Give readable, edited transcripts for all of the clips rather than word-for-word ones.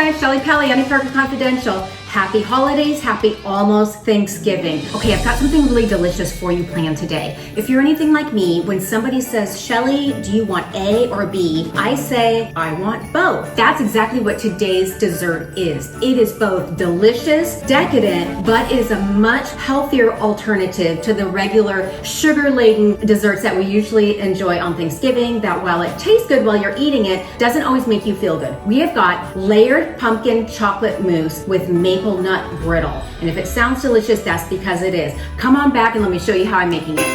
guys, Shelli Pelly, Unimperfect Confidential. Happy holidays, happy almost Thanksgiving. Okay, I've got something really delicious for you planned today. If you're anything like me, when somebody says, Shelli, do you want A or B? I say, I want both. That's exactly what today's dessert is. It is both delicious, decadent, but is a much healthier alternative to the regular sugar-laden desserts that we usually enjoy on Thanksgiving, that while it tastes good while you're eating it, doesn't always make you feel good. We have got layered pumpkin chocolate mousse with maple nut brittle. And if it sounds delicious, that's because it is. Come on back and let me show you how I'm making it.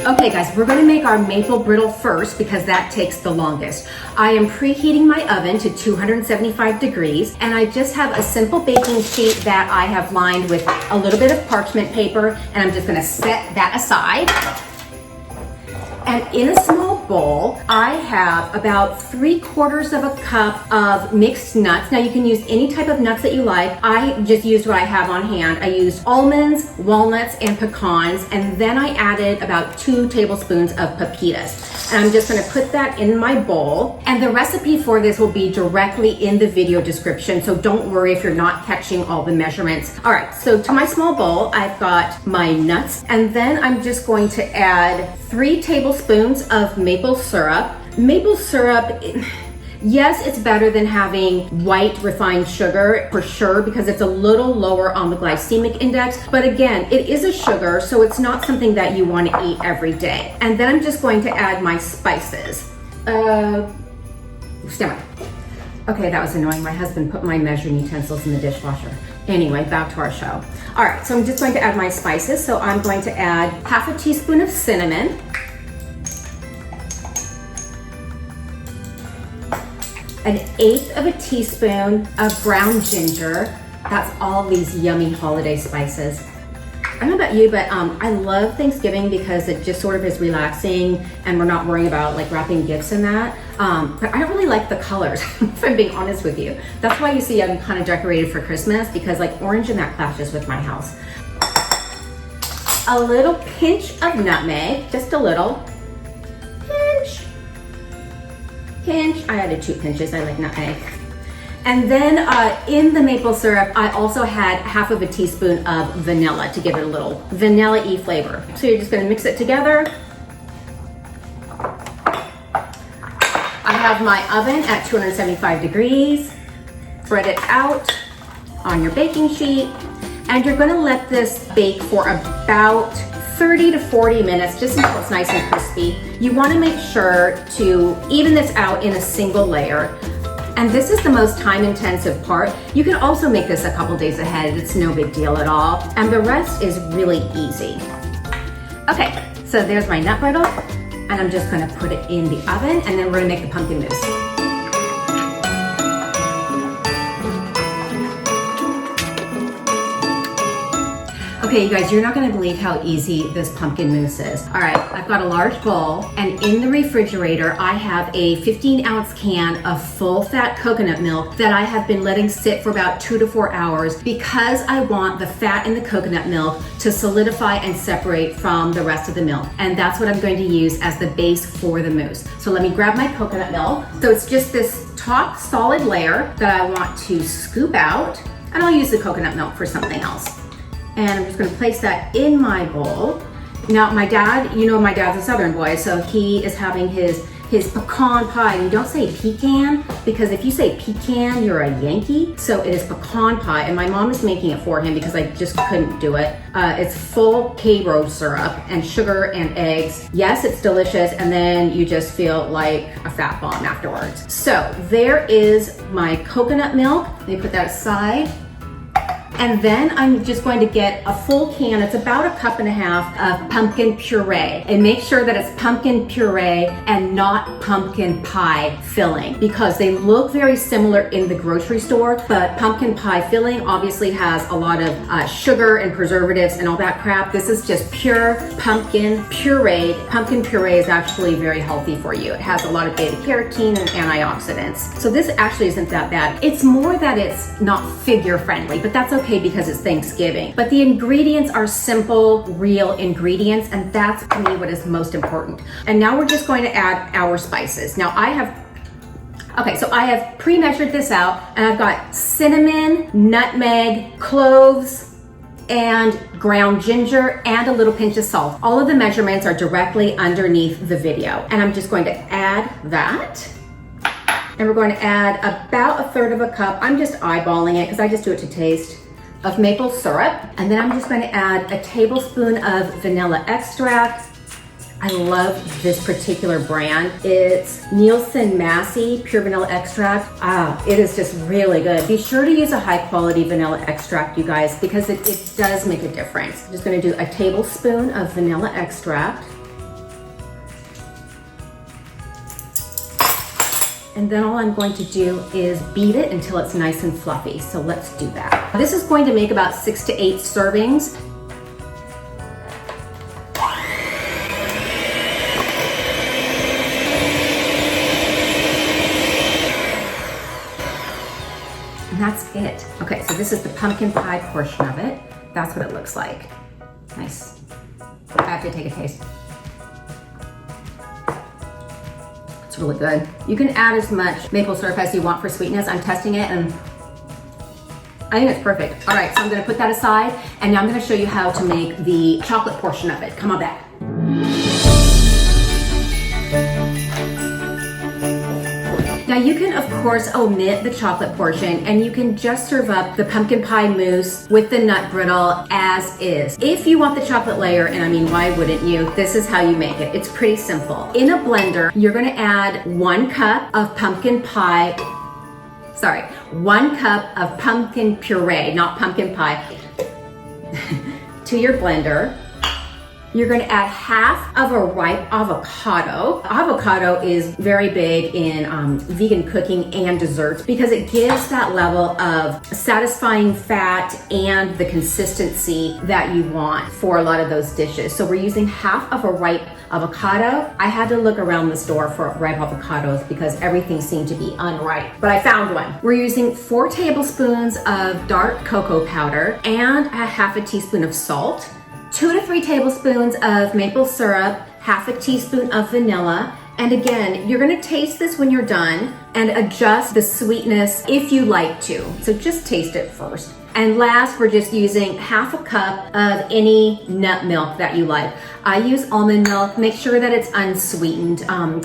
Okay guys, we're gonna make our maple brittle first because that takes the longest. I am preheating my oven to 275 degrees and I just have a simple baking sheet that I have lined with a little bit of parchment paper, and I'm just gonna set that aside. And in a small bowl, I have about 3/4 of a cup of mixed nuts. Now you can use any type of nuts that you like. I just used what I have on hand. I used almonds, walnuts, and pecans, and then I added about 2 tablespoons of pepitas. And I'm just gonna put that in my bowl. And the recipe for this will be directly in the video description, so don't worry if you're not catching all the measurements. All right, so to my small bowl, I've got my nuts, and then I'm just going to add 3 tablespoons of maple syrup. Maple syrup, yes, it's better than having white refined sugar for sure because it's a little lower on the glycemic index. But again, it is a sugar, so it's not something that you want to eat every day. And then I'm just going to add my spices. Stand by. Okay, that was annoying. My husband put my measuring utensils in the dishwasher. Anyway, back to our show. All right, so I'm just going to add my spices. So I'm going to add half a teaspoon of cinnamon, an 1/8 of a teaspoon of ground ginger. That's all these yummy holiday spices. I don't know about you, but I love Thanksgiving because it just sort of is relaxing and we're not worrying about like wrapping gifts and that. But I don't really like the colors, if I'm being honest with you. That's why you see I'm kind of decorated for Christmas, because like orange and that clashes with my house. A little pinch of nutmeg, just a little. Pinch. I added 2 pinches, I like nutmeg. And then in the maple syrup, I also had half of a teaspoon of vanilla to give it a little vanilla-y flavor. So you're just gonna mix it together. I have my oven at 275 degrees. Spread it out on your baking sheet. And you're gonna let this bake for about 30 to 40 minutes, just until it's nice and crispy. You wanna make sure to even this out in a single layer. And this is the most time-intensive part. You can also make this a couple days ahead. It's no big deal at all. And the rest is really easy. Okay, so there's my nut brittle, and I'm just gonna put it in the oven, and then we're gonna make the pumpkin mousse. Okay, you guys, you're not gonna believe how easy this pumpkin mousse is. All right, I've got a large bowl, and in the refrigerator, I have a 15-ounce can of full-fat coconut milk that I have been letting sit for about 2 to 4 hours because I want the fat in the coconut milk to solidify and separate from the rest of the milk. And that's what I'm going to use as the base for the mousse. So let me grab my coconut milk. So it's just this top solid layer that I want to scoop out, and I'll use the coconut milk for something else. And I'm just gonna place that in my bowl. Now my dad, you know my dad's a Southern boy, so he is having his pecan pie. And you don't say pecan, because if you say pecan, you're a Yankee. So it is pecan pie, and my mom is making it for him because I just couldn't do it. It's full Karo syrup and sugar and eggs. Yes, it's delicious, and then you just feel like a fat bomb afterwards. So there is my coconut milk. Let me put that aside. And then I'm just going to get a full can, it's about 1.5 cups of pumpkin puree. And make sure that it's pumpkin puree and not pumpkin pie filling, because they look very similar in the grocery store, but pumpkin pie filling obviously has a lot of sugar and preservatives and all that crap. This is just pure pumpkin pureed. Pumpkin puree is actually very healthy for you. It has a lot of beta carotene and antioxidants. So this actually isn't that bad. It's more that it's not figure friendly, but that's okay because it's Thanksgiving. But the ingredients are simple, real ingredients, and that's to me what is most important. And now we're just going to add our spices. Now I have Okay, so I have pre-measured this out, and I've got cinnamon, nutmeg, cloves, and ground ginger, and a little pinch of salt. All of the measurements are directly underneath the video. And I'm just going to add that. And we're going to add about 1/3 of a cup. I'm just eyeballing it because I just do it to taste, of maple syrup. And then I'm just going to add a tablespoon of vanilla extract. I love this particular brand. It's Nielsen Massey Pure Vanilla Extract. It is just really good. Be sure to use a high quality vanilla extract, you guys, because it does make a difference. I'm just gonna do a tablespoon of vanilla extract. And then all I'm going to do is beat it until it's nice and fluffy. So let's do that. This is going to make about 6 to 8 servings. And that's it. Okay, so this is the pumpkin pie portion of it. That's what it looks like. Nice. I have to take a taste. It's really good. You can add as much maple syrup as you want for sweetness. I'm testing it and I think it's perfect. All right, so I'm gonna put that aside, and now I'm gonna show you how to make the chocolate portion of it. Come on back. Now you can of course omit the chocolate portion, and you can just serve up the pumpkin pie mousse with the nut brittle as is. If you want the chocolate layer, and I mean, why wouldn't you? This is how you make it. It's pretty simple. In a blender, you're gonna add 1 cup of pumpkin puree, not pumpkin pie, to your blender. You're gonna add half of a ripe avocado. Avocado is very big in vegan cooking and desserts because it gives that level of satisfying fat and the consistency that you want for a lot of those dishes. So we're using half of a ripe avocado. I had to look around the store for ripe avocados because everything seemed to be unripe, but I found one. We're using 4 tablespoons of dark cocoa powder and a half a teaspoon of salt, 2 to 3 tablespoons of maple syrup, half a teaspoon of vanilla. And again, you're gonna taste this when you're done and adjust the sweetness if you like to. So just taste it first. And last, we're just using half a cup of any nut milk that you like. I use almond milk. Make sure that it's unsweetened.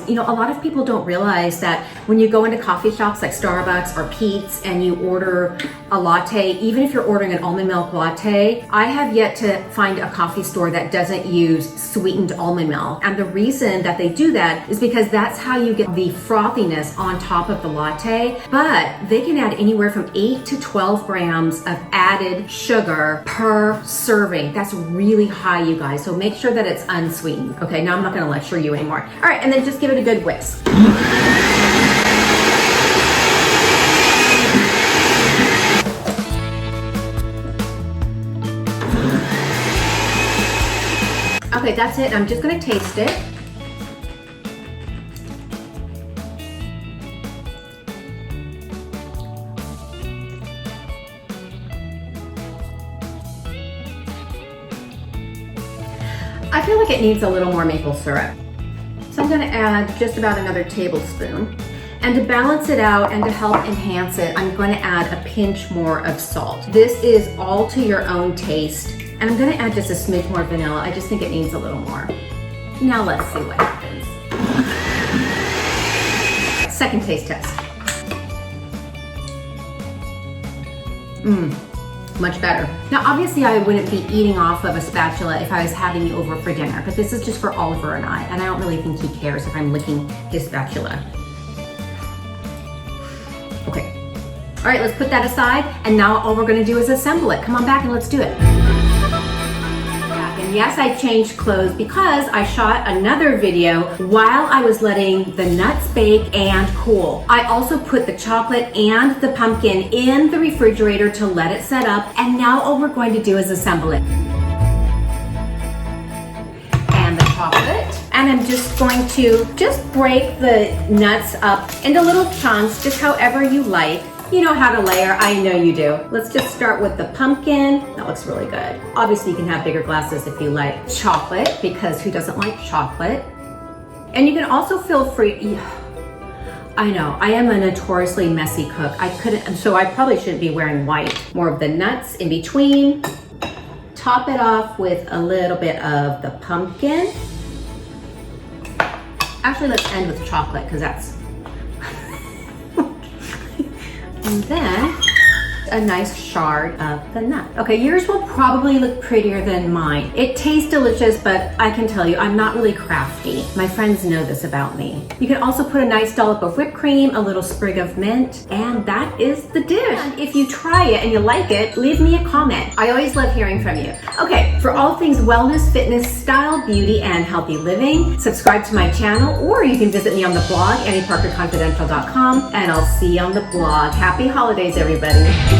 You know, a lot of people don't realize that when you go into coffee shops like Starbucks or Pete's and you order a latte, even if you're ordering an almond milk latte, I have yet to find a coffee store that doesn't use sweetened almond milk. And the reason that they do that is because that's how you get the frothiness on top of the latte. But they can add anywhere from 8 to 12 grams of added sugar per serving. That's really high, you guys. So make sure that it's unsweetened. Okay, now I'm not gonna lecture you anymore. All right, and then just give it a good whisk. Okay, that's it. I'm just gonna taste it. I feel like it needs a little more maple syrup. So I'm gonna add just about another tablespoon. And to balance it out and to help enhance it, I'm going to add a pinch more of salt. This is all to your own taste. And I'm going to add just a smidge more vanilla. I just think it needs a little more. Now let's see what happens. Second taste test. Much better. Now obviously I wouldn't be eating off of a spatula if I was having you over for dinner, but this is just for Oliver and I don't really think he cares if I'm licking his spatula. Okay. All right, let's put that aside, and now all we're gonna do is assemble it. Come on back and let's do it. And yes, I changed clothes because I shot another video while I was letting the nuts bake and cool. I also put the chocolate and the pumpkin in the refrigerator to let it set up, and now all we're going to do is assemble it. And the chocolate. And I'm just going to break the nuts up into little chunks, just however you like. You know how to layer, I know you do. Let's just start with the pumpkin. That looks really good. Obviously you can have bigger glasses if you like. Chocolate, because who doesn't like chocolate? And you can also feel free, I know, I am a notoriously messy cook. So I probably shouldn't be wearing white. More of the nuts in between. Top it off with a little bit of the pumpkin. Actually, let's end with chocolate because that's... And then a nice shard of the nut. Okay, yours will probably look prettier than mine. It tastes delicious, but I can tell you, I'm not really crafty. My friends know this about me. You can also put a nice dollop of whipped cream, a little sprig of mint, and that is the dish. And if you try it and you like it, leave me a comment. I always love hearing from you. Okay, for all things wellness, fitness, style, beauty, and healthy living, subscribe to my channel, or you can visit me on the blog, AnnieParkerConfidential.com, and I'll see you on the blog. Happy holidays, everybody.